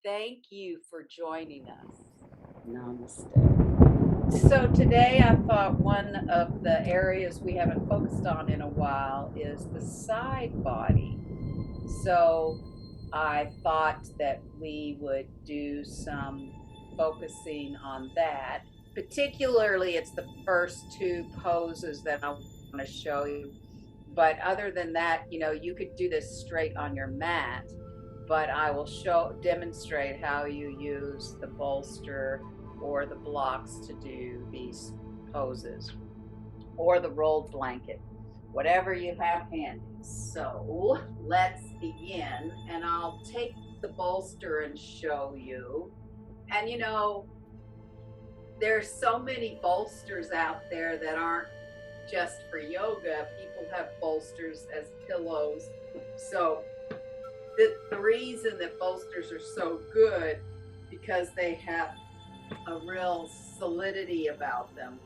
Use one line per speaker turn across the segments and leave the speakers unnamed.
Thank you for joining us.
Namaste.
So, today I thought one of the areas we haven't focused on in a while is the side body. So, I thought that we would do some focusing on that. Particularly, it's the first two poses that I want to show you. But other than that, you could do this straight on your mat, but I will demonstrate how you use the bolster or the blocks to do these poses, or the rolled blanket, whatever you have handy. So let's begin, and I'll take the bolster and show you. And there's so many bolsters out there that aren't just for yoga. People have bolsters as pillows. So the reason that bolsters are so good, because they have a real solidity about them,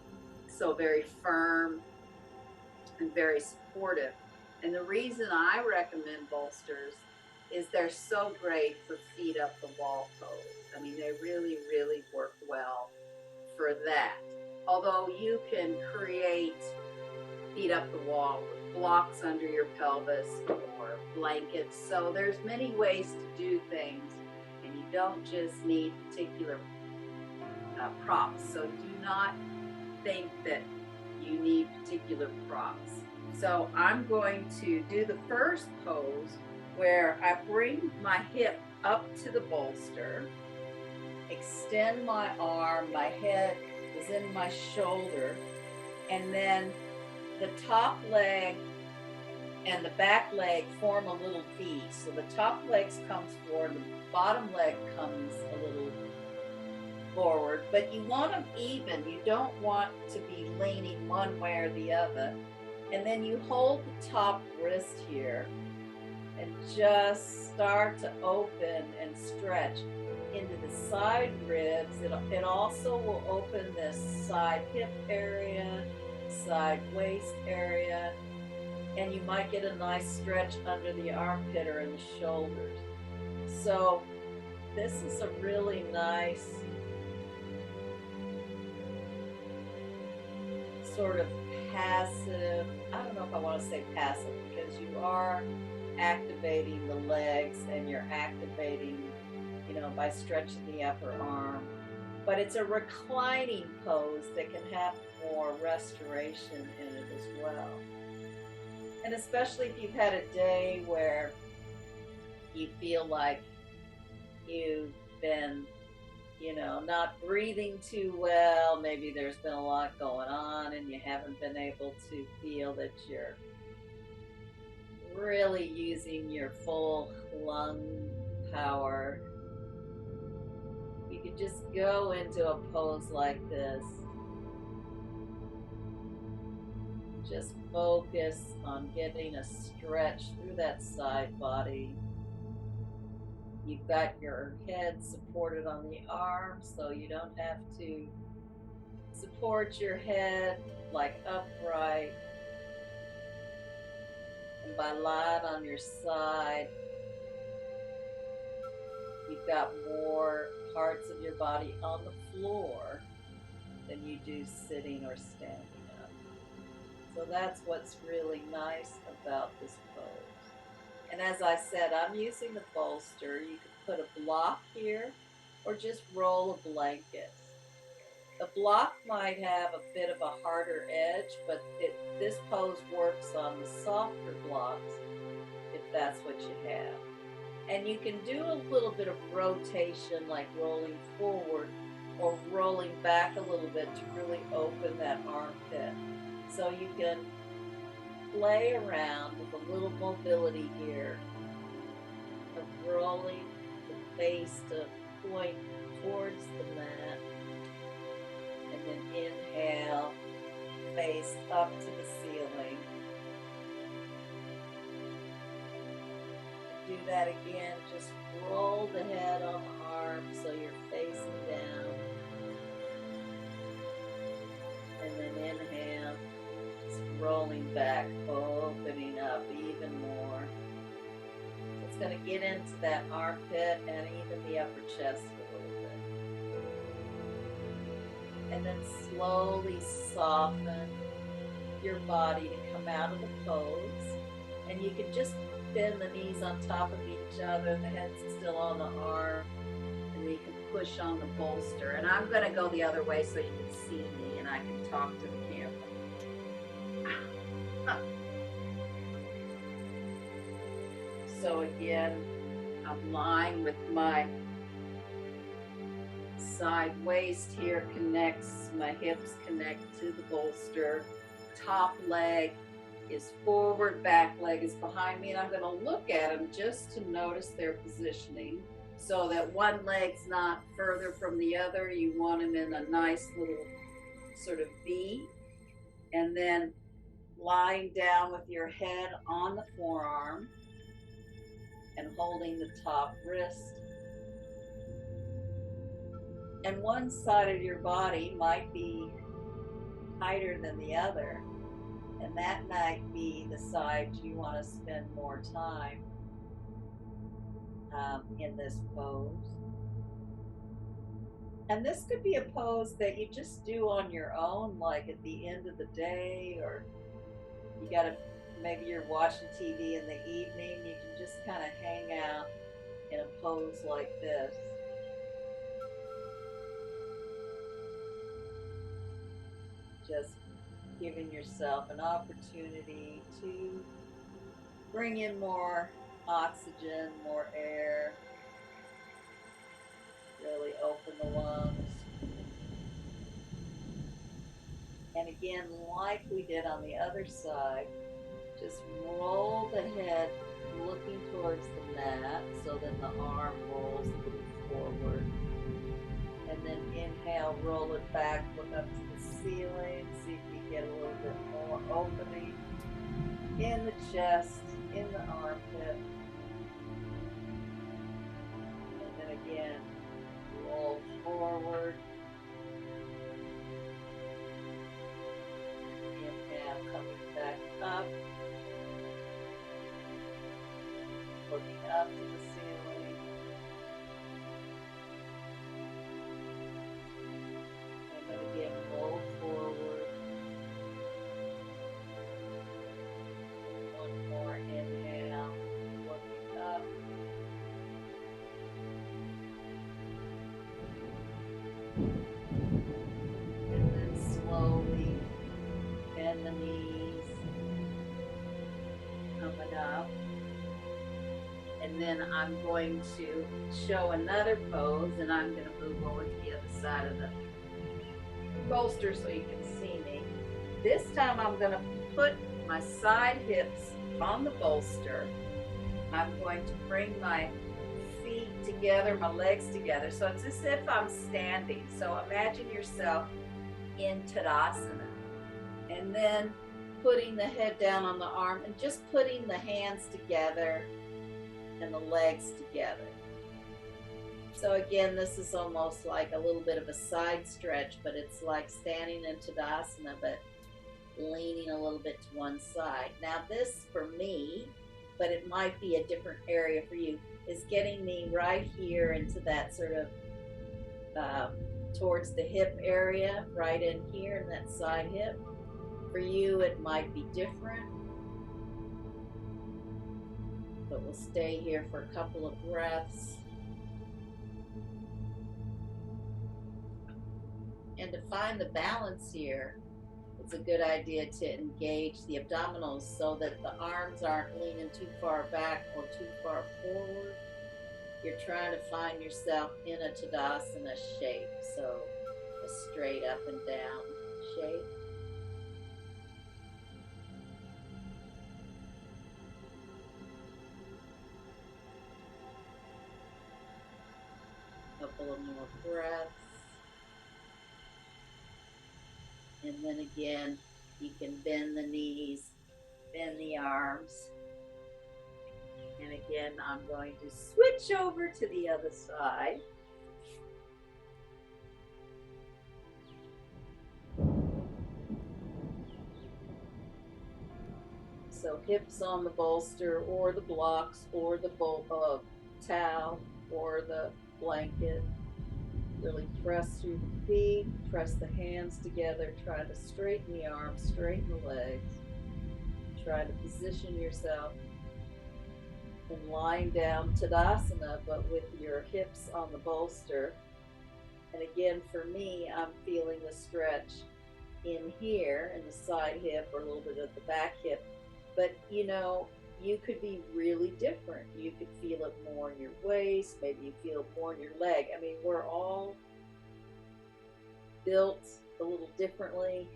so very firm and very supportive. And the reason I recommend bolsters is they're so great for feet up the wall pose. I mean, they really, really work well for that. Although you can create feet up the wall with blocks under your pelvis or blankets. So there's many ways to do things, and you don't just need particular props. So do not think that you need particular props. So I'm going to do the first pose where I bring my hip up to the bolster, extend my arm, my head is in my shoulder, and then the top leg and the back leg form a little V. So the top legs comes forward, the bottom leg comes a little forward, but you want them even. You don't want to be leaning one way or the other. And then you hold the top wrist here and just start to open and stretch into the side ribs. It also will open this side hip area, side waist area, and you might get a nice stretch under the armpit or in the shoulders. So this is a really nice sort of passive, I don't know if I want to say passive, because you are activating the legs and you're activating, by stretching the upper arm. But it's a reclining pose that can have more restoration in it as well. And especially if you've had a day where you feel like you've been, not breathing too well, maybe there's been a lot going on and you haven't been able to feel that you're really using your full lung power, you could just go into a pose like this. Just focus on getting a stretch through that side body. You've got your head supported on the arms, so you don't have to support your head like upright. And by lying on your side, you've got more parts of your body on the floor than you do sitting or standing up. So that's what's really nice about this pose. And as I said, I'm using the bolster. You could put a block here or just roll a blanket. The block might have a bit of a harder edge, but this pose works on the softer blocks if that's what you have. And you can do a little bit of rotation, like rolling forward or rolling back a little bit to really open that armpit. So you can play around with a little mobility here of rolling the face to point towards the mat, and then inhale, face up to the ceiling. Do that again, just roll the head on the arm so you're facing down. And then inhale, just rolling back, opening up even more. It's
going to get into that armpit and even the upper chest a little bit. And then slowly soften your body to come out of the pose. And you can just bend the knees on top of each other, the head's still on the arm,
and you can push on the bolster. And I'm going to go the other way so you can see me and I can talk to the camera. So again, I'm lying with my side waist here connects, my hips connect to the bolster. Top leg is forward, back leg is behind me, and I'm going to look at them just to notice their positioning so that one leg's not further from the other. You want them in a nice little sort of V, and then lying down with your head on the forearm and holding the top wrist. And one side of your body might be tighter than the other, and that might be the side you want to spend more time in this pose. And this could be a pose that you just do on your own, like at the end of the day, or you got to, maybe you're watching TV in the evening, you can just kind of hang out in a pose like this. Just giving yourself an opportunity to bring in more oxygen, more air, really open the lungs. And again, like we did on the other side, just roll the head looking towards the mat so that the arm rolls a little forward. And then inhale, roll it back, look up to the ceiling, see if you get a little bit more opening in the chest, in the armpit. And then again, roll forward. Inhale, coming back up. Looking up to the ceiling. And then again, roll forward. One more inhale, looking up. And then slowly bend the knees, coming up. And then I'm going to show another pose, and I'm going to move over to the other side of the bolster so you can see me. This time I'm going to put my side hips on the bolster. I'm going to bring my feet together, my legs together. So it's as if I'm standing. So imagine yourself in Tadasana. And then putting the head down on the arm and just putting the hands together and the legs together. So again, this is almost like a little bit of a side stretch, but it's like standing in Tadasana, but leaning a little bit to one side. Now this, for me, but it might be a different area for you, is getting me right here into that sort of towards the hip area, right in here in that side hip. For you, it might be different, but we'll stay here for a couple of breaths. And to find the balance here, it's a good idea to engage the abdominals so that the arms aren't leaning too far back or too far forward. You're trying to find yourself in a Tadasana shape, so a straight up and down shape. Couple of more breaths. And then again, you can bend the knees, bend the arms. And again, I'm going to switch over to the other side.
So hips on the bolster or the blocks or the towel or the blanket. Really press through the feet, press the hands together, try to straighten the arms, straighten the legs. Try to position yourself in lying down Tadasana, but with your hips on the bolster. And again, for me, I'm feeling the stretch in here, in the side hip or a little bit of the back hip. But you know, you could be really different. You could feel it more in your waist, maybe you feel it more in your leg. I mean, we're all built a little differently.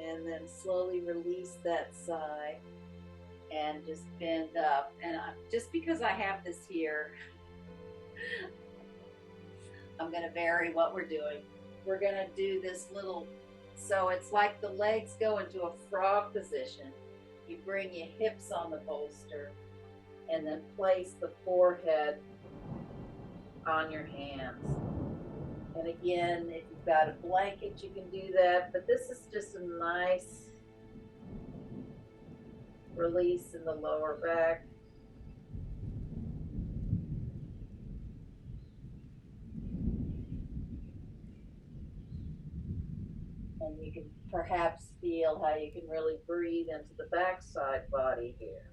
And then slowly release that side and just bend up. And just because I have this here, I'm going to vary what we're doing. We're going to do this little, so it's like the legs go into a frog position. You bring your hips on the bolster and then place the forehead on your hands. And again, if you've got a blanket, you can do that, but this is just a nice release in the lower back. And you can perhaps feel how you can really breathe into the backside body here.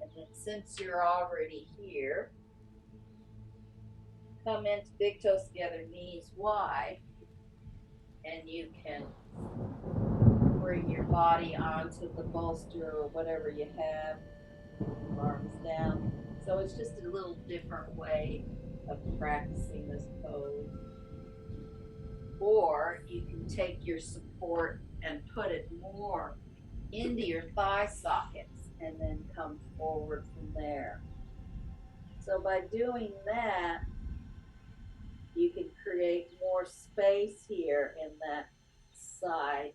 And then since you're already here, come into big toes together, knees wide, and you can bring your body onto the bolster or whatever you have, arms down. So it's just a little different way of practicing this pose. Or you can take your support and put it more into your thigh sockets and then come forward from there. So by doing that, you can create more space here in that side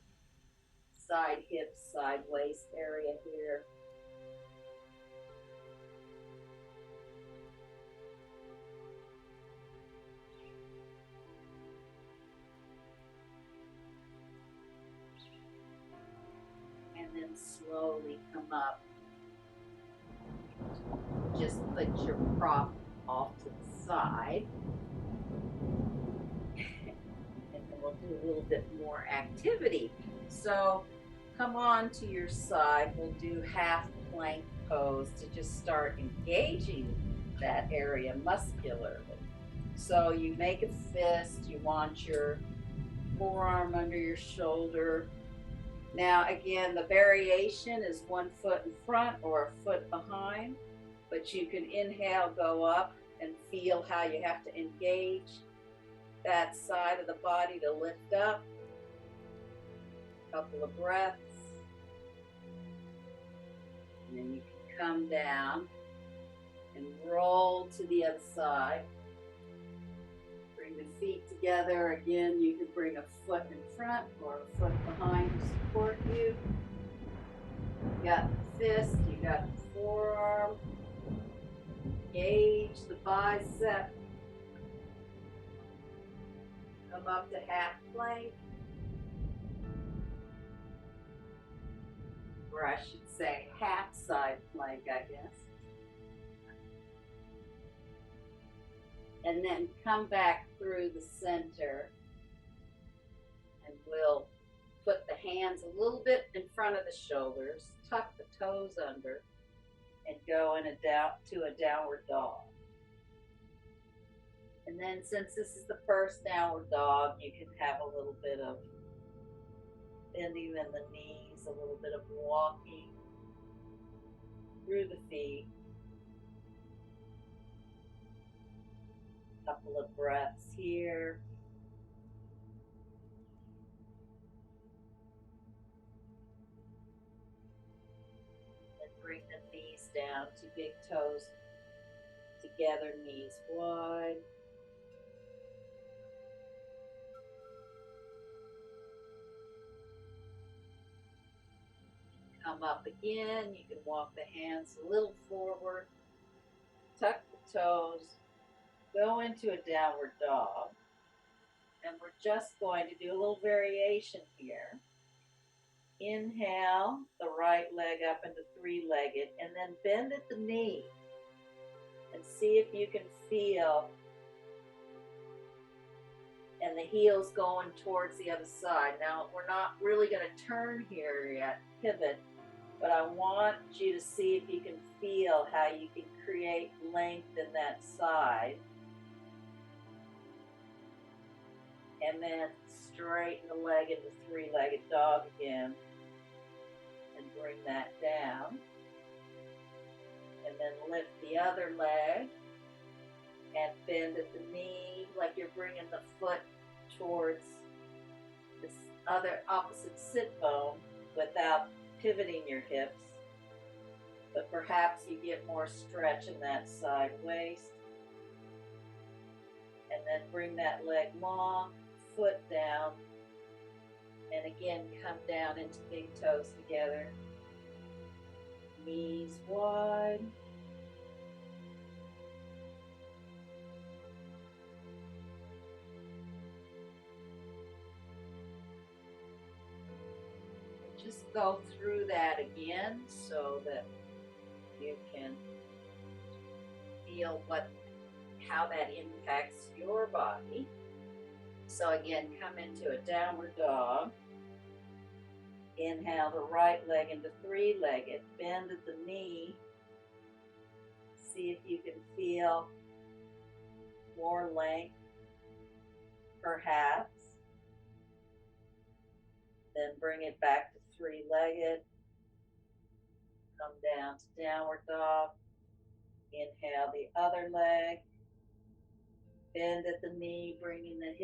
hip, side waist area here. And then slowly come up. Just put your prop off to the side. And then we'll do a little bit more activity. So come on to your side. We'll do half plank pose to just start engaging that area muscularly. So you make a fist. You want your forearm under your shoulder. Now again, the variation is 1 foot in front or a foot behind, but you can inhale, go up, and feel how you have to engage that side of the body to lift up. A couple of breaths. And then you can come down and roll to the other side. Bring the feet together. Again, you can bring a foot in front or a foot behind to support you. You got the fist, you got the forearm. Engage the bicep. Come up to half plank. Or I should say half side plank, I guess. And then come back through the center. And we'll put the hands a little bit in front of the shoulders, tuck the toes under, and go in to a downward dog. And then since this is the first downward dog, you can have a little bit of bending in the knees, a little bit of walking through the feet. A couple of breaths here. And bring the knees down to big toes together, knees wide. come up again. You can walk the hands a little forward, tuck the toes, go into a downward dog. And we're just going to do a little variation here. Inhale the right leg up into three-legged, and then bend at the knee and see if you can feel and the heels going towards the other side. Now, we're not really going to turn here yet, pivot, but I want you to see if you can feel how you can create length in that side. And then straighten the leg into three-legged dog again and bring that down. And then lift the other leg and bend at the knee like you're bringing the foot towards this other opposite sit bone without pivoting your hips. But perhaps you get more stretch in that side waist. And then bring that leg long, foot down, and again come down into big toes together, knees wide, just go through that again so that you can feel how that impacts your body. So again, come into a downward dog. Inhale the right leg into three-legged. Bend at the knee. See if you can feel more length, perhaps. Then bring it back to three-legged. Come down to downward dog. Inhale the other leg. Bend at the knee, bringing the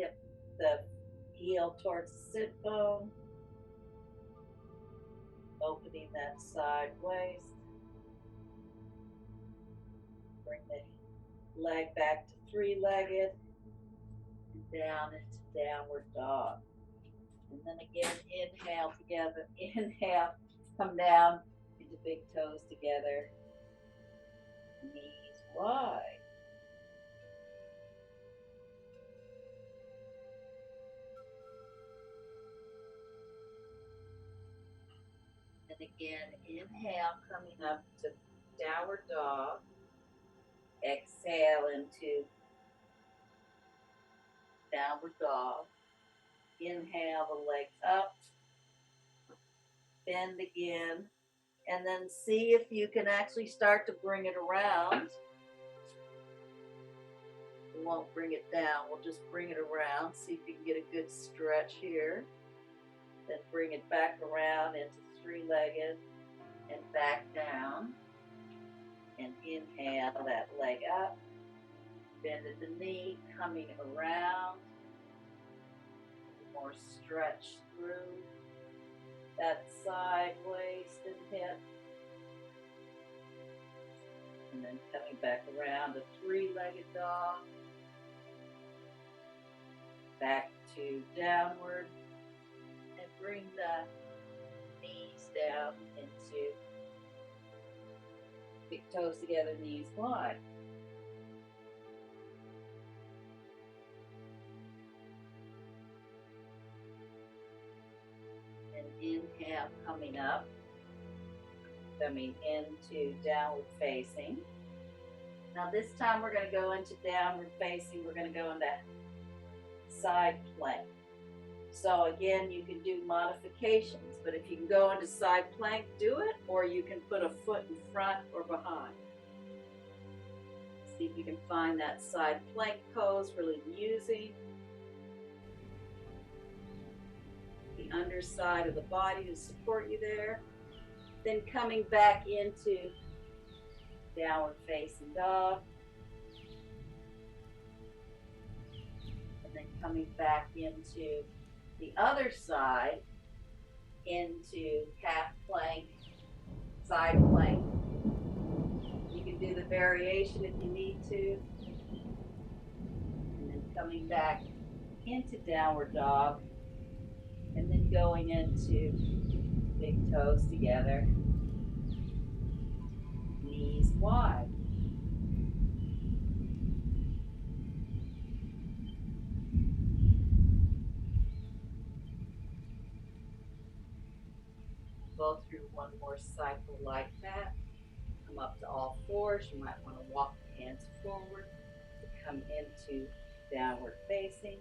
heel towards the sit bone. Opening that side waist. Bring the leg back to three-legged and down into downward dog. And then again, inhale together. Inhale, come down into big toes together. Knees wide. And again, inhale, coming up to downward dog. Exhale into downward dog. Inhale the legs up. Bend again. And then see if you can actually start to bring it around. We won't bring it down. We'll just bring it around. See if you can get a good stretch here. Then bring it back around into three-legged and back down. And inhale that leg up. Bend at the knee, coming around. More stretch through that side waist and hip. And then coming back around a three-legged dog. Back to downward. And bring the knees down into big toes together, knees wide. And inhale, coming up, coming into downward facing. Now this time we're going to go into downward facing. We're going to go into side plank. So again, you can do modifications, but if you can go into side plank, do it, or you can put a foot in front or behind. See if you can find that side plank pose, really using the underside of the body to support you there. Then coming back into downward facing dog. And then coming back into the other side, into half plank, side plank. You can do the variation if you need to. And then coming back into downward dog. And then going into big toes together. knees wide. Go through one more cycle like that. Come up to all fours. You might want to walk the hands forward to come into downward facing.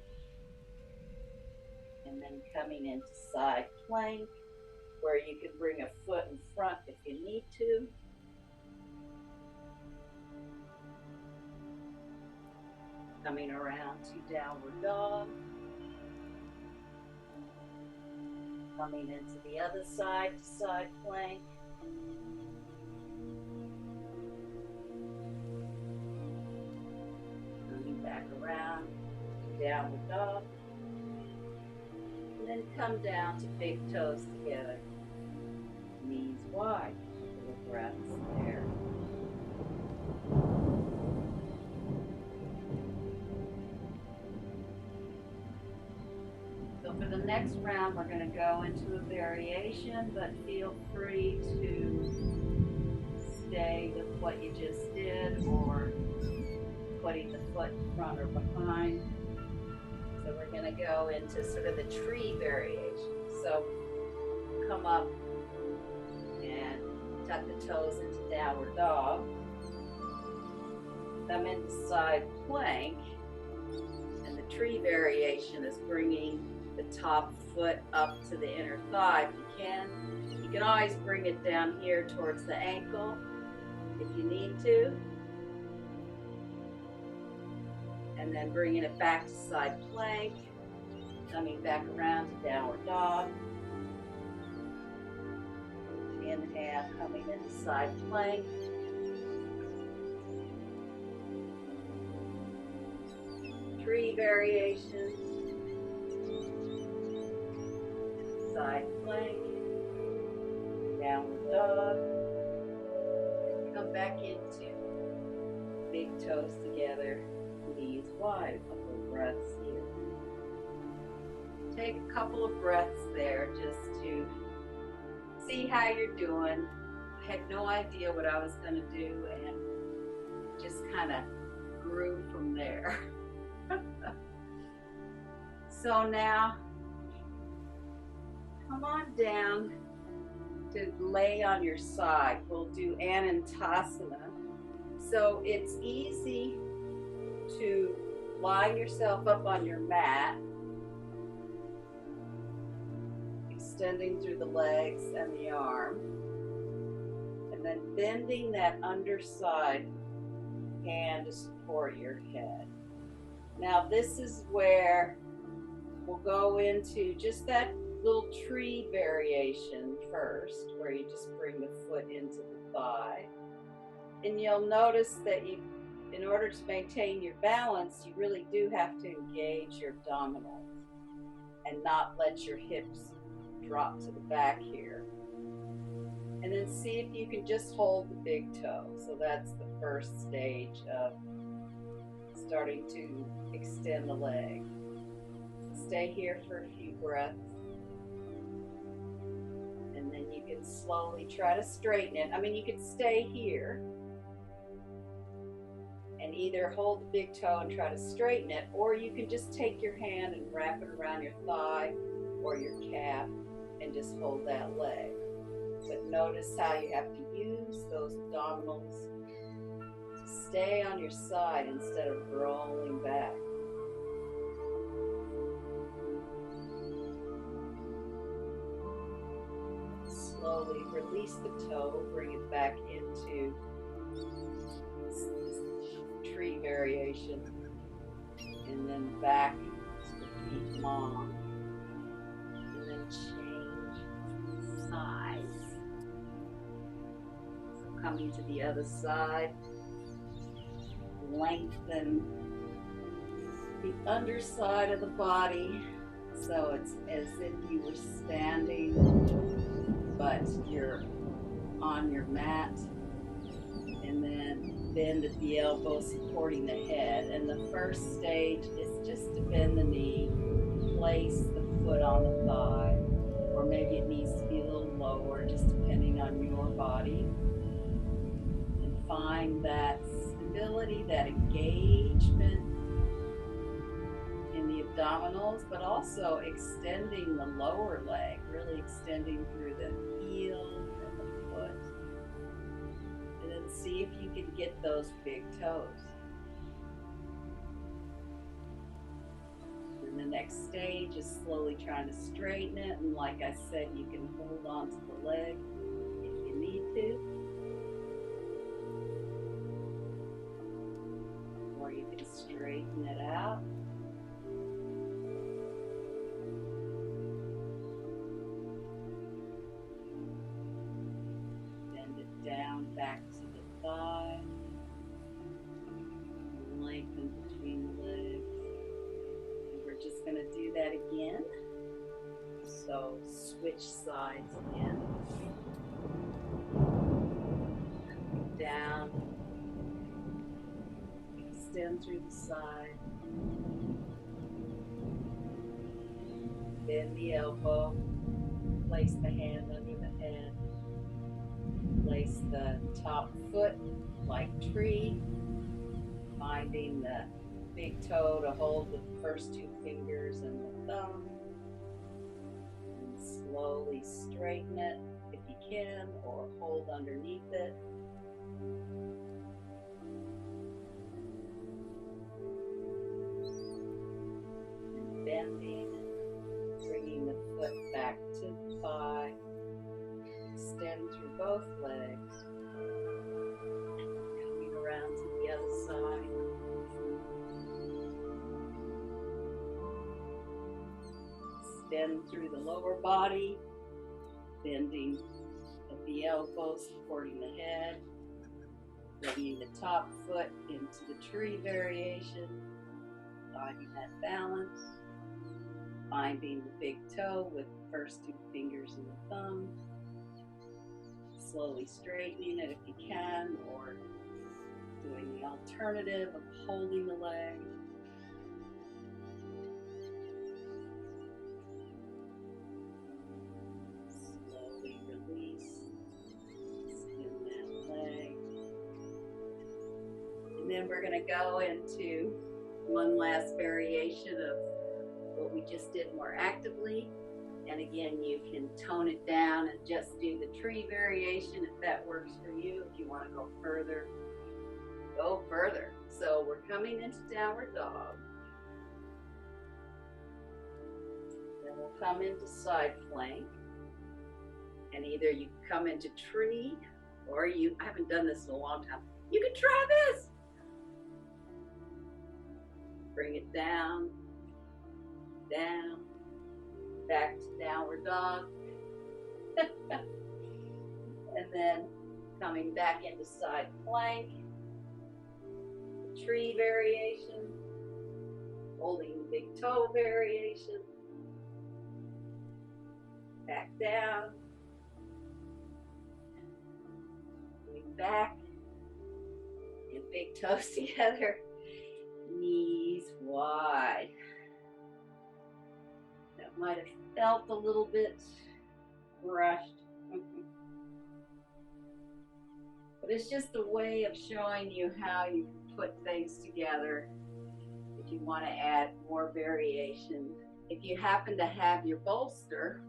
And then coming into side plank, where you can bring a foot in front if you need to. Coming around to downward dog. Coming into the other side to side plank. Coming back around to downward dog. And then come down to big toes together. Knees wide. Little breaths there. So for the next round, we're going to go into a variation, but feel free to stay with what you just did or putting the foot in front or behind. So we're going to go into sort of the tree variation. So come up and tuck the toes into downward dog. Come into side plank. And the tree variation is bringing the top foot up to the inner thigh if you can. You can always bring it down here towards the ankle if you need to. And then bringing it back to side plank, coming back around to downward dog. Inhale, coming into side plank. Tree variation. Side plank. Downward dog. Come back into big toes together. Knees wide, a couple of breaths here. Take a couple of breaths there just to see how you're doing. I had no idea what I was going to do and just kind of grew from there. So now, come on down to lay on your side. We'll do Anantasana. So it's easy to line yourself up on your mat, extending through the legs and the arm, and then bending that underside hand to support your head. Now this is where we'll go into just that little tree variation first, where you just bring the foot into the thigh. And you'll notice that in order to maintain your balance, you really do have to engage your abdominals and not let your hips drop to the back here. And then see if you can just hold the big toe. So that's the first stage of starting to extend the leg. So stay here for a few breaths. And then you can slowly try to straighten it. I mean, you can stay here and either hold the big toe and try to straighten it, or you can just take your hand and wrap it around your thigh or your calf and just hold that leg. But notice how you have to use those abdominals to stay on your side instead of rolling back. Slowly release the toe, bring it back into tree variation, and then back to the feet long, and then change sides. So coming to the other side, lengthen the underside of the body, so it's as if you were standing, but you're on your mat. And then bend at the elbow, supporting the head. And the first stage is just to bend the knee, place the foot on the thigh, or maybe it needs to be a little lower, just depending on your body. And find that stability, that engagement in the abdominals, but also extending the lower leg, really extending through the heel and the foot. And then see if you can get those big toes. And the next stage is slowly trying to straighten it. And like I said, you can hold on to the leg if you need to. Or you can straighten it out. Bend it down back to the thigh. Lengthen between the legs. And we're just going to do that again. So switch sides again. Down. Extend through the side. Bend the elbow. Place the hand under the head. Place the top foot like tree. Finding the big toe to hold with the first two fingers and the thumb. And slowly straighten it if you can, or hold underneath it. And bending, bringing the foot back to the thigh. Extend through both legs. Coming around to the other side. Extend through the lower body, bending at the elbow, supporting the head, bringing the top foot into the tree variation, finding that balance, finding the big toe with the first two fingers and the thumb, slowly straightening it if you can, or doing the alternative of holding the leg. Then we're going to go into one last variation of what we just did more actively. And again, you can tone it down and just do the tree variation if that works for you. If you want to go further, go further. So we're coming into downward dog. Then we'll come into side plank. And either you come into tree, or I haven't done this in a long time. You can try this. Bring it down, down, back to downward dog. And then coming back into side plank, tree variation, holding the big toe variation, back down, going back, and big toes together. Knees wide. That might have felt a little bit rushed. But it's just a way of showing you how you can put things together if you want to add more variation. If you happen to have your bolster,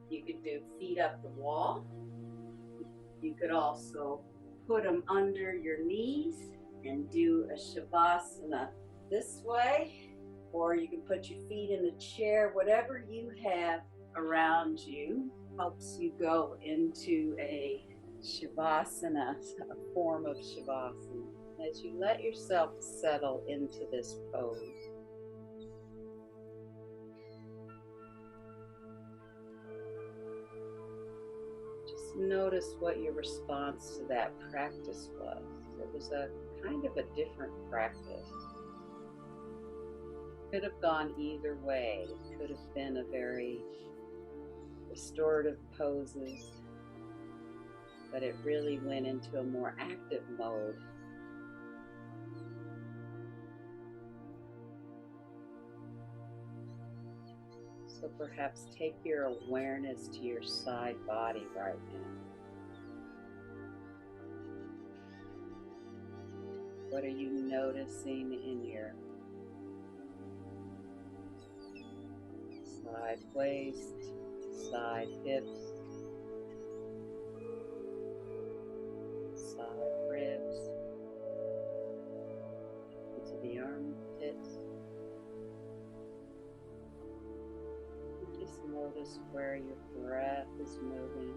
you could do feet up the wall. You could also put them under your knees and do a shavasana this way, or you can put your feet in a chair. Whatever you have around you helps you go into a shavasana, a form of shavasana. As you let yourself settle into this pose, just notice what your response to that practice was. It was a kind of a different practice. Could have gone either way. It could have been a very restorative poses, but it really went into a more active mode. So perhaps take your awareness to your side body right now.
What are you noticing in your side waist, side hips, side ribs, into the armpits? Just notice where your breath is moving.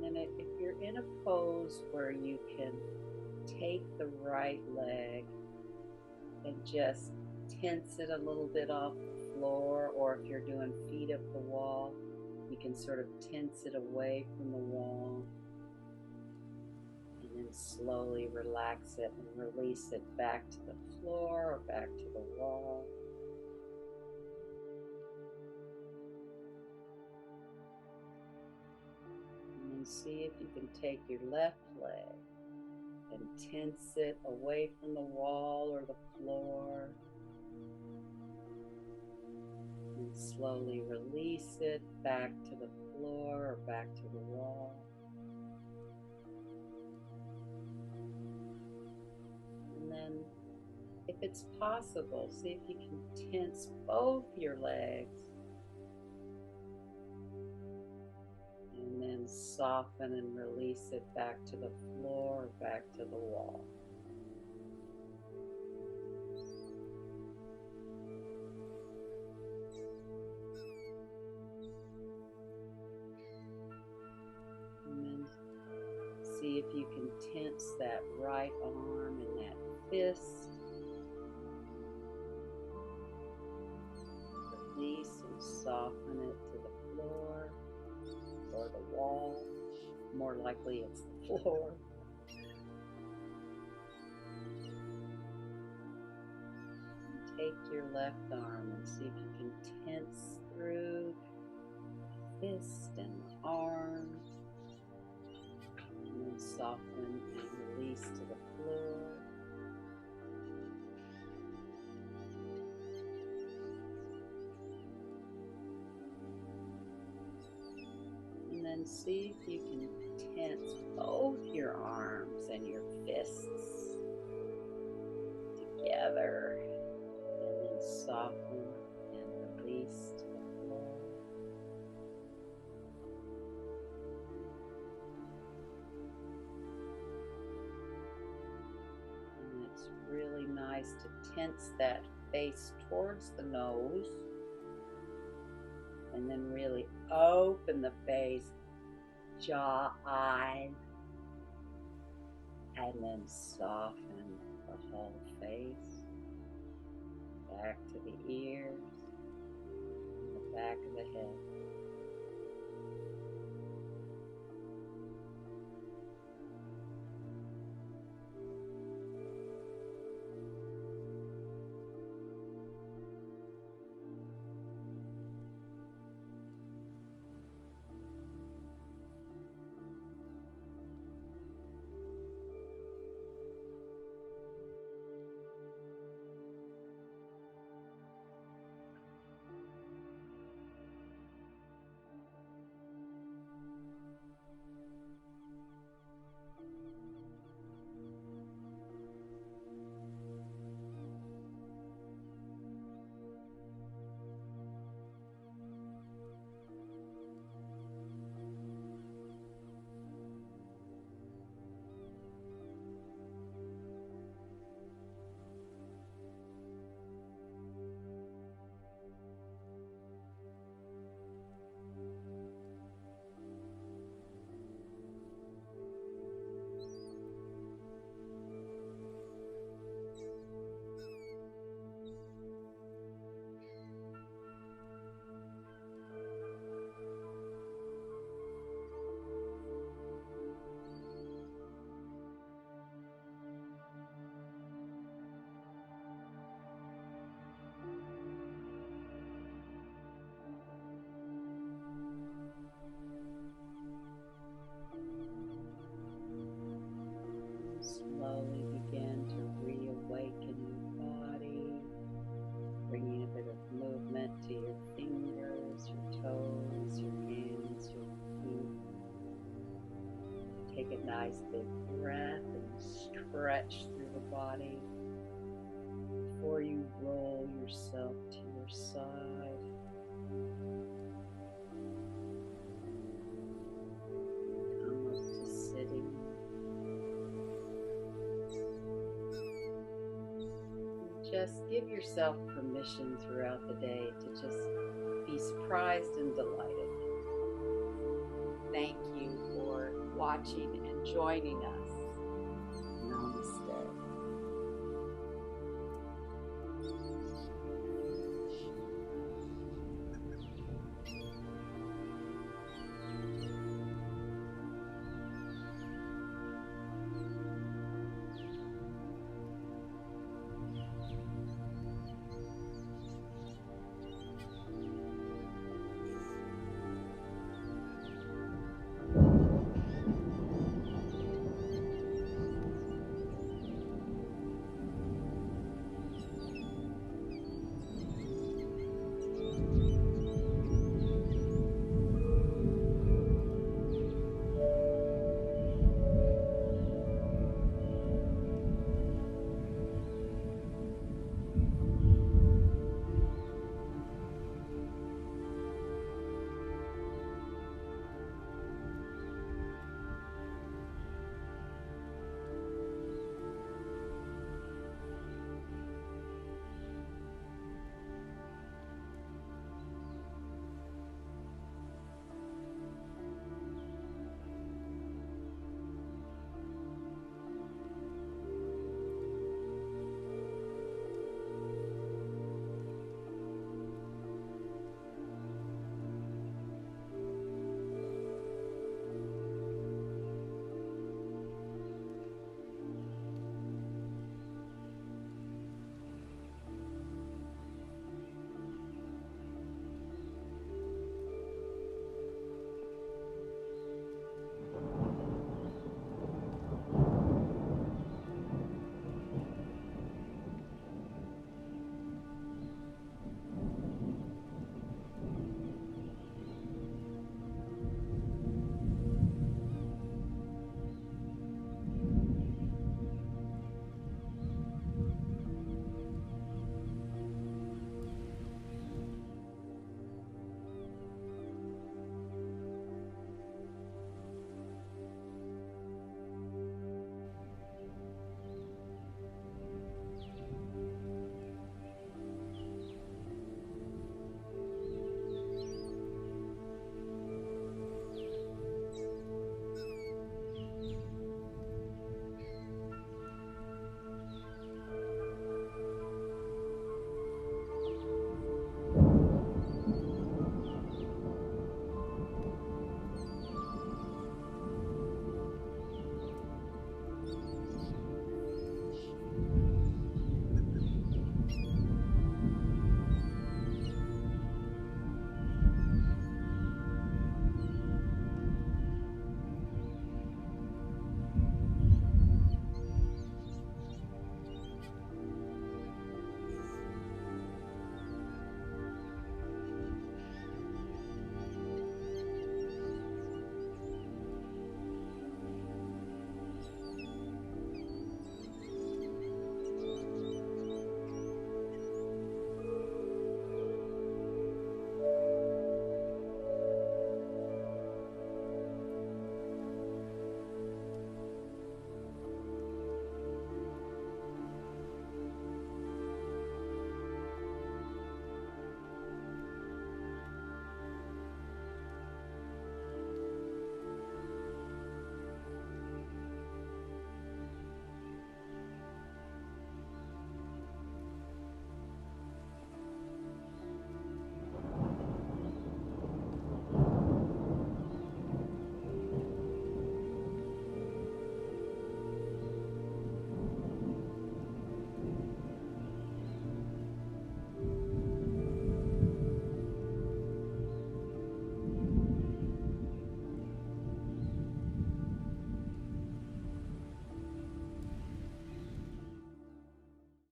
And then if you're in a pose where you can take the right leg and just tense it a little bit off the floor, or if you're doing feet up the wall, you can sort of tense it away from the wall and then slowly relax it and release it back to the floor or back to the wall. And then see if you can take your left leg and tense it away from the wall or the floor. And slowly release it back to the floor or back to the wall. And then, if it's possible, see if you can tense both your legs. And then soften and release it back to the floor or back to the wall. And then see if you can tense that right arm and that fist. Release and soften it to the floor or the wall. More likely it's the floor. And take your left arm and see if you can tense through the fist and the arm. And then soften and release to the floor. And then see if you can tense both your arms and your fists together. And then soften and release to the floor. And it's really nice to tense that face towards the nose. And then really open the face, jaw, eyes, and then soften the whole face, back to the ears, and the back of the head.
nice big breath and stretch through the body before you roll yourself to your side. Come up to sitting. Just give yourself permission throughout the day to just be surprised and delighted.
Thank you for watching and joining us.